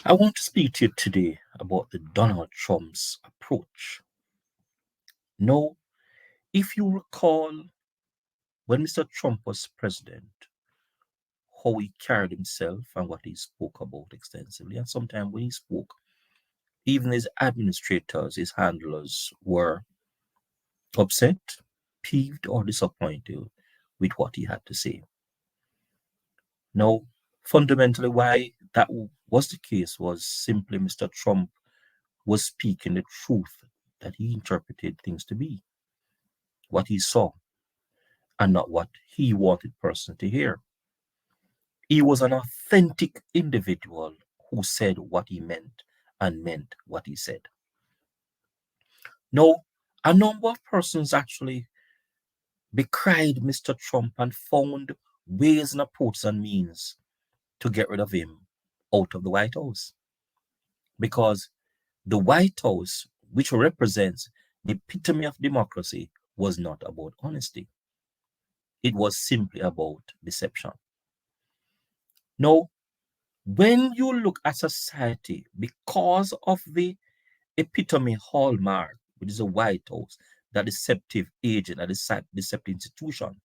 I want to speak to you today about the Donald Trump's approach. Now, if you recall when Mr. Trump was president, how he carried himself and what he spoke about extensively, and sometimes when he spoke, even his administrators, his handlers were upset, peeved, or disappointed with what he had to say. Now, fundamentally, why that was the case was simply Mr. Trump was speaking the truth that he interpreted things to be, what he saw, and not what he wanted person to hear. He was an authentic individual who said what he meant and meant what he said. Now, a number of persons actually decried Mr. Trump and found ways and approaches and means to get rid of him out of the White House. Because the White House, which represents the epitome of democracy, was not about honesty. It was simply about deception. Now, when you look at society, because of the epitome hallmark, which is a White House, that deceptive agent, that deceptive institution,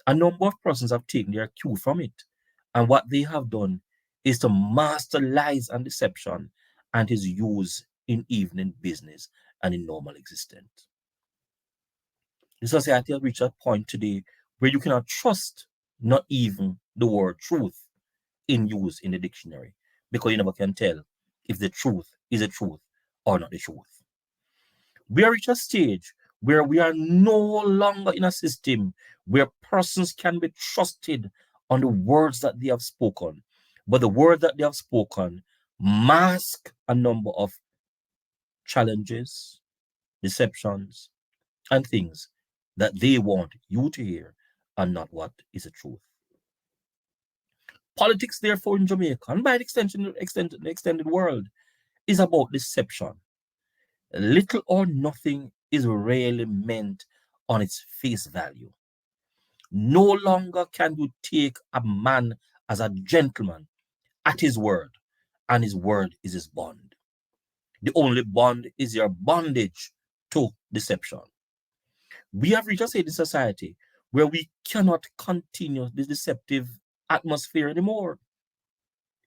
a number of persons have taken their cue from it. And what they have done is to master lies and deception and is used in evening business and in normal existence. The society has reached a point today where you cannot trust not even the word truth in use in the dictionary because you never can tell if the truth is the truth or not the truth. We are reached a stage where we are no longer in a system where persons can be trusted on the words that they have spoken, but the words that they have spoken mask a number of challenges, deceptions, and things that they want you to hear and not what is the truth. Politics, therefore, in Jamaica, and by extension, the extended world, is about deception. Little or nothing is really meant on its face value. No longer can you take a man as a gentleman at his word, and his word is his bond. The only bond is your bondage to deception. We have reached a state in society where we cannot continue this deceptive atmosphere anymore.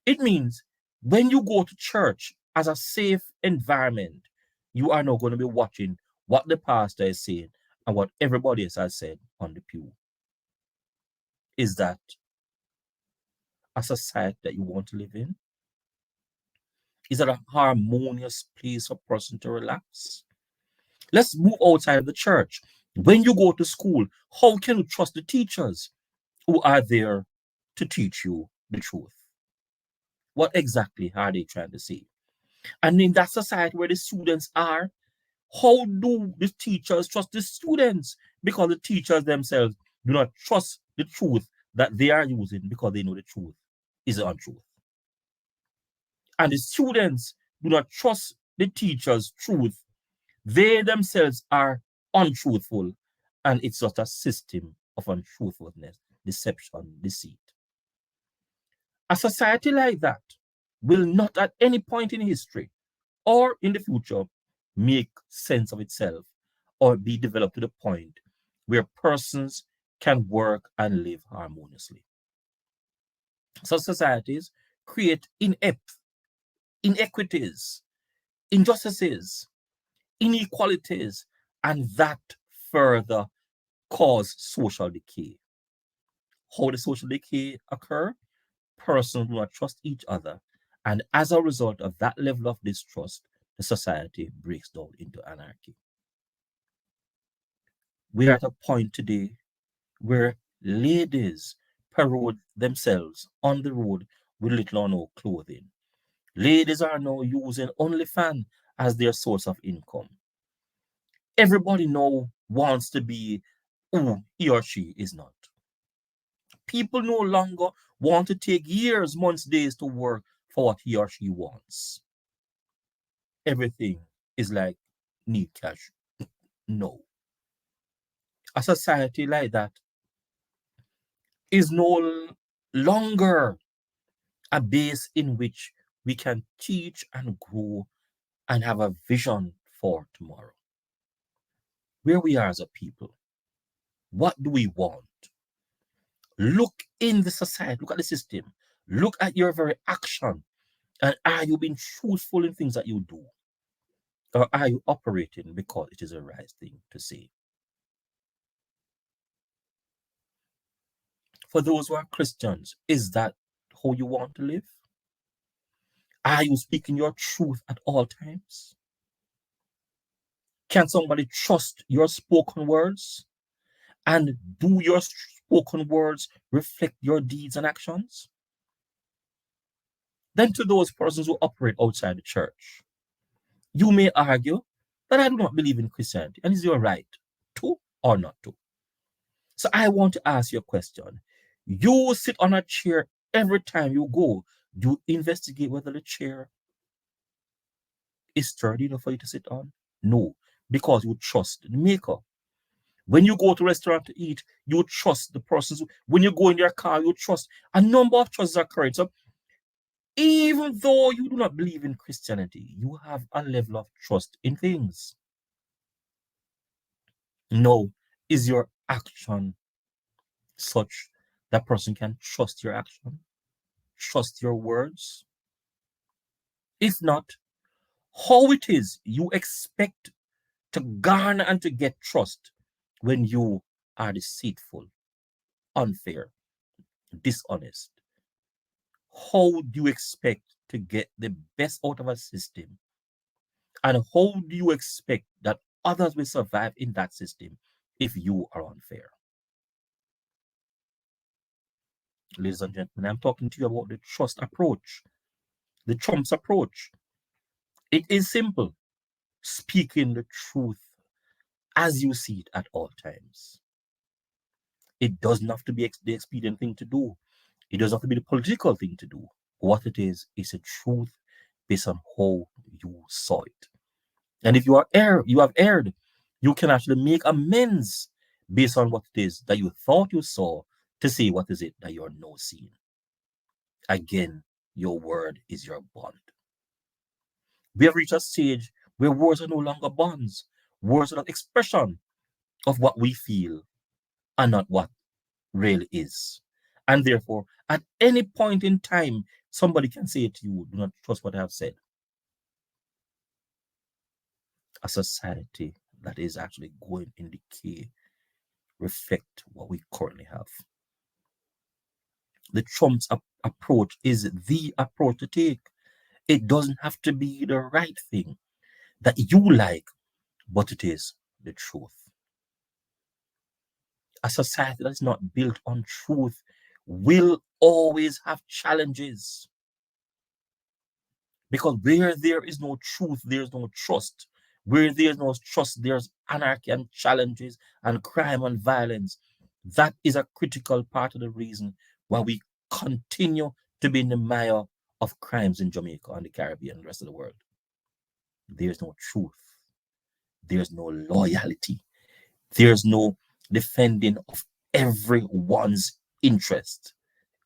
It means when you go to church as a safe environment, you are not going to be watching what the pastor is saying and what everybody else has said on the pew. Is that a society that you want to live in? Is that a harmonious place for a person to relax? Let's move outside of the church. When you go to school, how can you trust the teachers who are there to teach you the truth? What exactly are they trying to say? And in that society where the students are, how do the teachers trust the students? Because the teachers themselves do not trust the truth that they are using because they know the truth is the untruth. And the students do not trust the teacher's truth. They themselves are untruthful. And it's just a system of untruthfulness, deception, deceit. A society like that will not at any point in history or in the future make sense of itself or be developed to the point where persons can work and live harmoniously. So societies create inequities, injustices, inequalities, and that further cause social decay. How does social decay occur? Persons do not trust each other, and as a result of that level of distrust, the society breaks down into anarchy. We're at a point today where ladies parade themselves on the road with little or no clothing. Ladies are now using OnlyFans as their source of income. Everybody now wants to be who he or she is not. People no longer want to take years, months, days to work for what he or she wants. Everything is like need cash. No. A society like that is no longer a base in which we can teach and grow and have a vision for tomorrow. Where we are as a people, what do we want? Look in the society, look at the system, look at your very action, and are you being truthful in things that you do? Or are you operating because it is a right thing to say? For those who are Christians, is that how you want to live? Are you speaking your truth at all times? Can somebody trust your spoken words? And do your spoken words reflect your deeds and actions? Then, to those persons who operate outside the church, you may argue that I do not believe in Christianity, and is your right to or not to. So, I want to ask you a question. You sit on a chair every time you go. Do you investigate whether the chair is sturdy enough for you to sit on? No, because you trust the maker. When you go to a restaurant to eat, you trust the persons. When you go in your car, you trust. A number of trusts are correct. So even though you do not believe in Christianity, you have a level of trust in things. No, is your action such that person can trust your action, trust your words? If not, how it is you expect to garner and to get trust when you are deceitful, unfair, dishonest? How do you expect to get the best out of a system? And how do you expect that others will survive in that system if you are unfair? Ladies and gentlemen, I'm talking to you about the trust approach, the Trump's approach. It is simple, speaking the truth as you see it at all times. It doesn't have to be the expedient thing to do. It doesn't have to be the political thing to do. What it is a truth based on how you saw it. And if you have erred, you can actually make amends based on what it is that you thought you saw to see what is it that you're now seeing. Again, your word is your bond. We have reached a stage where words are no longer bonds. Words are an expression of what we feel and not what really is. And therefore, at any point in time, somebody can say to you, do not trust what I have said. A society that is actually going in decay reflect what we currently have. The Trump's approach is the approach to take. It doesn't have to be the right thing that you like, but it is the truth. A society that is not built on truth will always have challenges. Because where there is no truth, there's no trust. Where there's no trust, there's anarchy and challenges and crime and violence. That is a critical part of the reason why we continue to be in the mire of crimes in Jamaica and the Caribbean and the rest of the world. There's no truth. There's no loyalty. There's no defending of everyone's interest.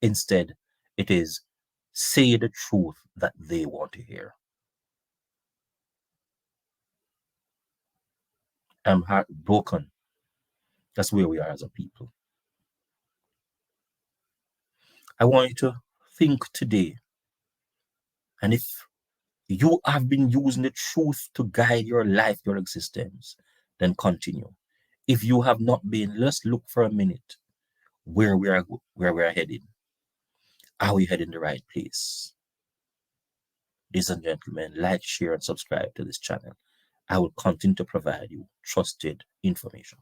Instead, it is say the truth that they want to hear. I'm heartbroken. That's where we are as a people. I want you to think today, and if you have been using the truth to guide your life, your existence, then continue. If you have not been, let's look for a minute where we are heading. Are we heading the right place? Ladies and gentlemen, like, share, and subscribe to this channel. I will continue to provide you trusted information.